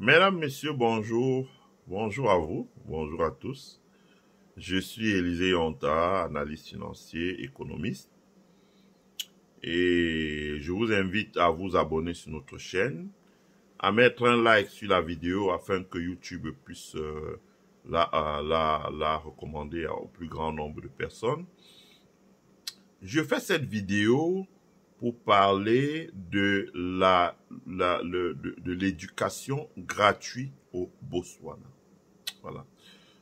Mesdames, Messieurs, bonjour. Bonjour à vous. Bonjour à tous. Je suis Élisée Honta, analyste financier, économiste. Et je vous invite à vous abonner sur notre chaîne, à mettre un like sur la vidéo afin que YouTube puisse la recommander au plus grand nombre de personnes. Je fais cette vidéo pour parler de l'éducation gratuite au Botswana. Voilà.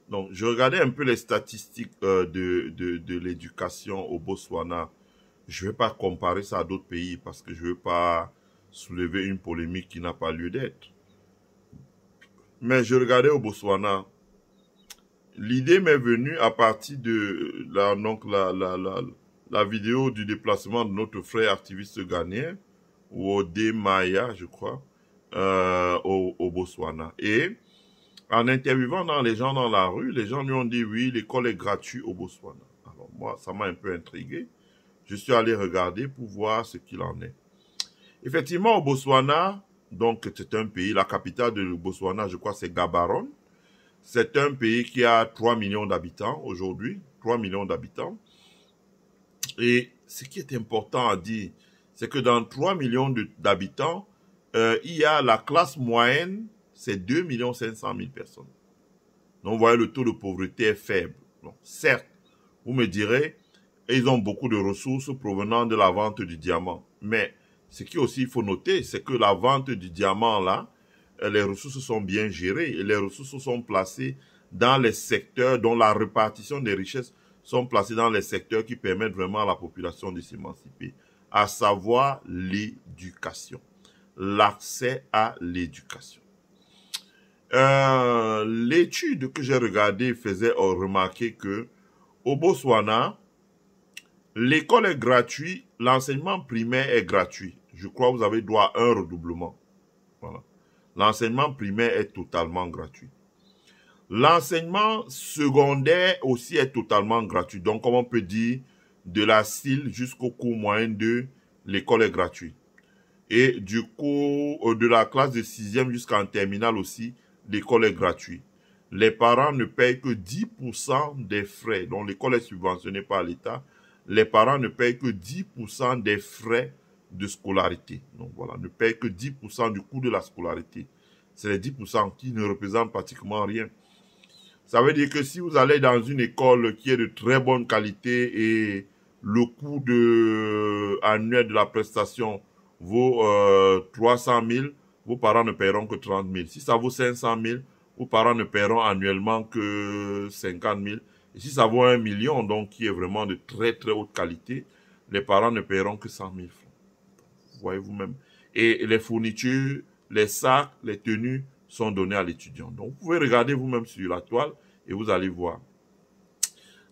Donc, je regardais un peu les statistiques de l'éducation au Botswana. Je ne vais pas comparer ça à d'autres pays parce que je ne veux pas soulever une polémique qui n'a pas lieu d'être. Mais je regardais au Botswana. L'idée m'est venue à partir de la vidéo du déplacement de notre frère activiste ghanéen, Wode Maya, je crois, au Botswana. Et en interviewant les gens dans la rue, les gens lui ont dit oui, l'école est gratuite au Botswana. Alors moi, ça m'a un peu intrigué. Je suis allé regarder pour voir ce qu'il en est. Effectivement, au Botswana, donc c'est un pays, la capitale de Botswana, je crois, c'est Gaborone. C'est un pays qui a 3 millions d'habitants aujourd'hui, 3 millions d'habitants. Et ce qui est important à dire, c'est que dans 3 millions d'habitants, il y a la classe moyenne, c'est 2 500 000 personnes. Donc, vous voyez, le taux de pauvreté est faible. Donc, certes, vous me direz, ils ont beaucoup de ressources provenant de la vente du diamant. Mais ce qui aussi il faut noter, c'est que la vente du diamant, là, les ressources sont bien gérées et les ressources sont placées dans les secteurs dont la répartition des richesses sont placées dans les secteurs qui permettent vraiment à la population de s'émanciper, à savoir l'éducation, l'accès à l'éducation. L'étude que j'ai regardée faisait remarquer que au Botswana, l'école est gratuite, l'enseignement primaire est gratuit. Je crois que vous avez droit à un redoublement. Voilà. L'enseignement primaire est totalement gratuit. L'enseignement secondaire aussi est totalement gratuit. Donc, comme on peut dire, de la CIL jusqu'au cours moyen 2, l'école est gratuite. Et du cours de la classe de 6e jusqu'en terminale aussi, l'école est gratuite. Les parents ne payent que 10% des frais. Donc, l'école est subventionnée par l'État. Les parents ne payent que 10% des frais de scolarité. Donc, voilà, ne payent que 10% du coût de la scolarité. C'est les 10% qui ne représentent pratiquement rien. Ça veut dire que si vous allez dans une école qui est de très bonne qualité et le coût annuel de la prestation vaut 300 000, vos parents ne paieront que 30 000. Si ça vaut 500 000, vos parents ne paieront annuellement que 50 000. Et si ça vaut 1 million, donc qui est vraiment de très très haute qualité, les parents ne paieront que 100 000 francs. Vous voyez vous-même. Et les fournitures, les sacs, les tenues sont donnés à l'étudiant. Donc vous pouvez regarder vous-même sur la toile et vous allez voir.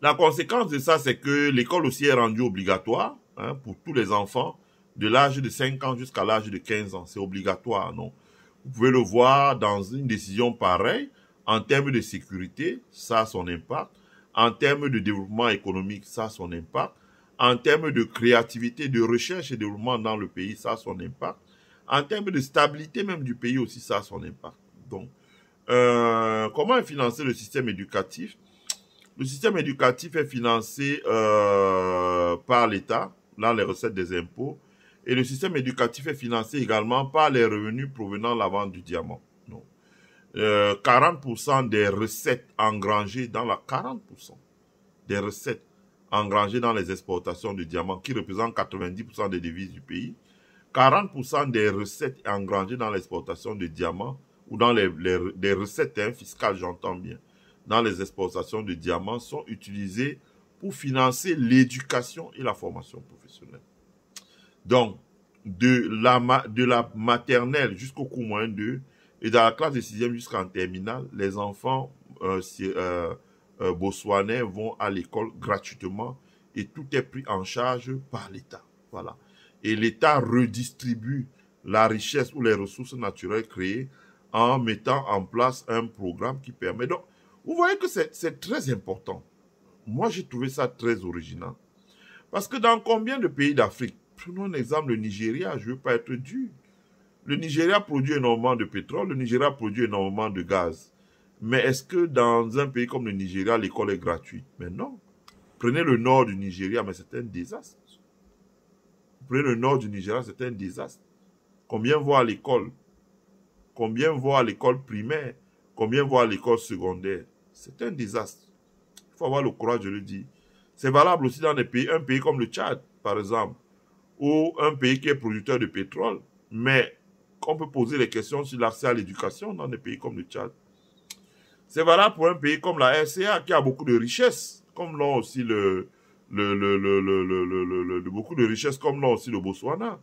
La conséquence de ça, c'est que l'école aussi est rendue obligatoire pour tous les enfants de l'âge de 5 ans jusqu'à l'âge de 15 ans. C'est obligatoire, non? Vous pouvez le voir dans une décision pareille. En termes de sécurité, ça a son impact. En termes de développement économique, ça a son impact. En termes de créativité, de recherche et développement dans le pays, ça a son impact. En termes de stabilité même du pays aussi, ça a son impact. Donc, comment est financé le système éducatif? Le système éducatif est financé par l'État, dans les recettes des impôts. Et le système éducatif est financé également par les revenus provenant de la vente du diamant. 40% des recettes engrangées dans 40% des recettes engrangées dans les exportations de diamants, qui représentent 90% des devises du pays, 40% des recettes engrangées dans l'exportation de diamants, ou dans les recettes fiscales, j'entends bien, dans les exportations de diamants, sont utilisées pour financer l'éducation et la formation professionnelle. Donc, de la maternelle jusqu'au cours moyen 2, et dans la classe de 6e jusqu'en terminale, les enfants botswanais vont à l'école gratuitement et tout est pris en charge par l'État. Voilà. Et l'État redistribue la richesse ou les ressources naturelles créées en mettant en place un programme qui permet. Donc, vous voyez que c'est très important. Moi, j'ai trouvé ça très original. Parce que dans combien de pays d'Afrique, prenons un exemple, le Nigeria, je ne veux pas être dur. Le Nigeria produit énormément de pétrole, le Nigeria produit énormément de gaz. Mais est-ce que dans un pays comme le Nigeria, l'école est gratuite? Mais non. Prenez le nord du Nigeria, mais c'est un désastre. Prenez le nord du Nigeria, c'est un désastre. Combien vont à l'école? Combien vont à l'école primaire? Combien vont à l'école secondaire? C'est un désastre. Il faut avoir le courage de le dire. C'est valable aussi dans des pays, un pays comme le Tchad, par exemple, ou un pays qui est producteur de pétrole, mais on peut poser des questions sur l'accès à l'éducation dans des pays comme le Tchad. C'est valable pour un pays comme la RCA qui a beaucoup de richesses, comme l'ont aussi beaucoup de richesses, comme l'ont aussi le Botswana.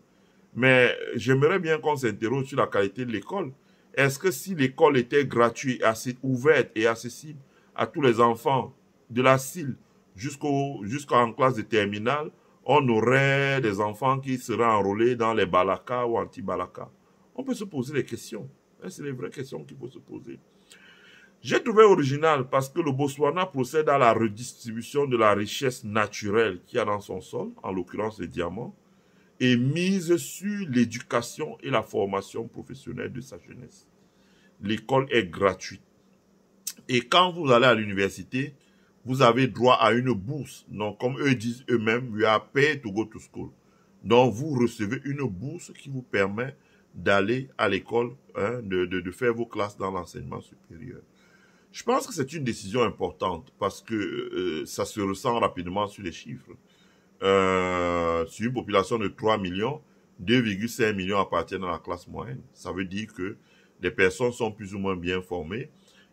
Mais j'aimerais bien qu'on s'interroge sur la qualité de l'école. Est-ce que si l'école était gratuite, assez ouverte et accessible à tous les enfants de la CIL jusqu'en classe de terminale, on aurait des enfants qui seraient enrôlés dans les Balaka ou anti-Balaka? On peut se poser des questions. C'est les vraies questions qu'il faut se poser. J'ai trouvé original parce que le Botswana procède à la redistribution de la richesse naturelle qu'il y a dans son sol, en l'occurrence les diamants, et mise sur l'éducation et la formation professionnelle de sa jeunesse. L'école est gratuite. Et quand vous allez à l'université, vous avez droit à une bourse. Donc, comme eux disent eux-mêmes, you are paid to go to school. Donc, vous recevez une bourse qui vous permet d'aller à l'école, de faire vos classes dans l'enseignement supérieur. Je pense que c'est une décision importante parce que ça se ressent rapidement sur les chiffres. Sur une population de 3 millions, 2,5 millions appartiennent à la classe moyenne. Ça veut dire que les personnes sont plus ou moins bien formées,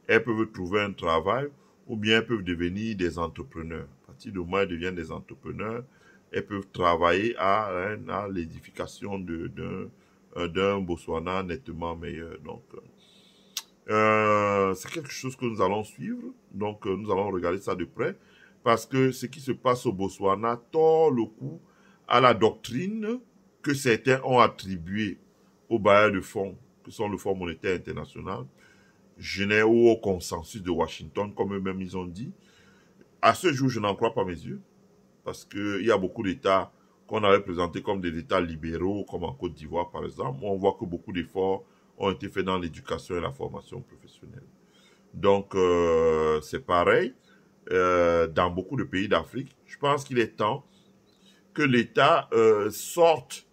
elles peuvent trouver un travail ou bien elles peuvent devenir des entrepreneurs. À partir du moment où elles deviennent des entrepreneurs, elles peuvent travailler à l'édification d'un Botswana nettement meilleur. Donc, c'est quelque chose que nous allons suivre. Donc, nous allons regarder ça de près. Parce que ce qui se passe au Botswana tord le coup à la doctrine que certains ont attribuée aux bailleurs de fonds, que sont le Fonds monétaire international, Genève ou au consensus de Washington, comme eux-mêmes ils ont dit. À ce jour, je n'en crois pas mes yeux. Parce qu'il y a beaucoup d'États qu'on avait présentés comme des États libéraux, comme en Côte d'Ivoire par exemple. On voit que beaucoup d'efforts ont été faits dans l'éducation et la formation professionnelle. Donc, c'est pareil. Dans beaucoup de pays d'Afrique, je pense qu'il est temps que l'État sorte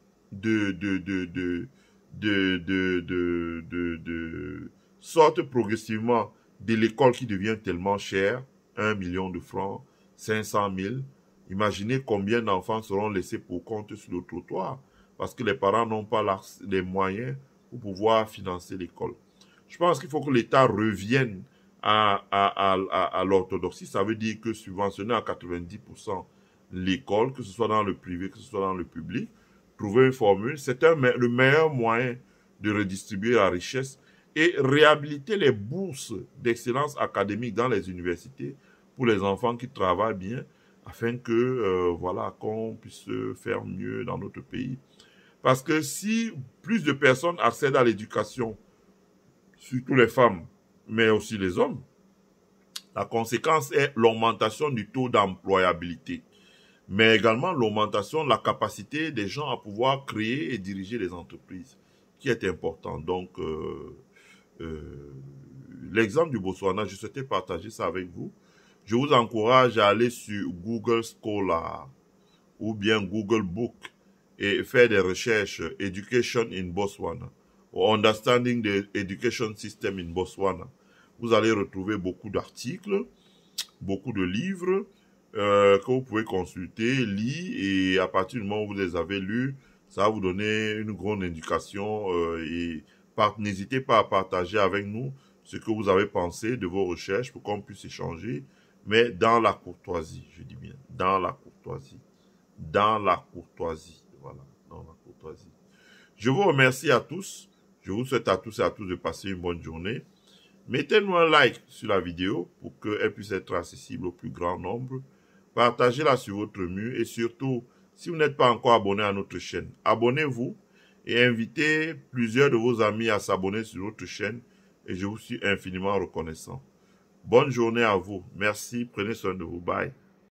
sorte progressivement de l'école qui devient tellement chère, 1 million de francs, 500 000. Imaginez combien d'enfants seront laissés pour compte sur le trottoir parce que les parents n'ont pas les moyens pour pouvoir financer l'école. Je pense qu'il faut que l'État revienne à l'orthodoxie. Ça veut dire que subventionner à 90% l'école, que ce soit dans le privé, que ce soit dans le public, trouver une formule, c'est le meilleur moyen de redistribuer la richesse et réhabiliter les bourses d'excellence académique dans les universités pour les enfants qui travaillent bien, afin que, voilà, qu'on puisse faire mieux dans notre pays. Parce que si plus de personnes accèdent à l'éducation, surtout les femmes, mais aussi les hommes, la conséquence est l'augmentation du taux d'employabilité, mais également l'augmentation de la capacité des gens à pouvoir créer et diriger les entreprises, qui est important. Donc, l'exemple du Botswana, je souhaitais partager ça avec vous. Je vous encourage à aller sur Google Scholar ou bien Google Book et faire des recherches Education in Botswana ou Understanding the Education System in Botswana. Vous allez retrouver beaucoup d'articles, beaucoup de livres que vous pouvez consulter, lire, et à partir du moment où vous les avez lus, ça va vous donner une grande indication et n'hésitez pas à partager avec nous ce que vous avez pensé de vos recherches pour qu'on puisse échanger, mais dans la courtoisie, je dis bien, dans la courtoisie. Dans la courtoisie, voilà, dans la courtoisie. Je vous remercie à tous, je vous souhaite à tous et à tous de passer une bonne journée. Mettez-nous un like sur la vidéo pour qu'elle puisse être accessible au plus grand nombre. Partagez-la sur votre mur et surtout, si vous n'êtes pas encore abonné à notre chaîne, abonnez-vous et invitez plusieurs de vos amis à s'abonner sur notre chaîne et je vous suis infiniment reconnaissant. Bonne journée à vous. Merci. Prenez soin de vous. Bye.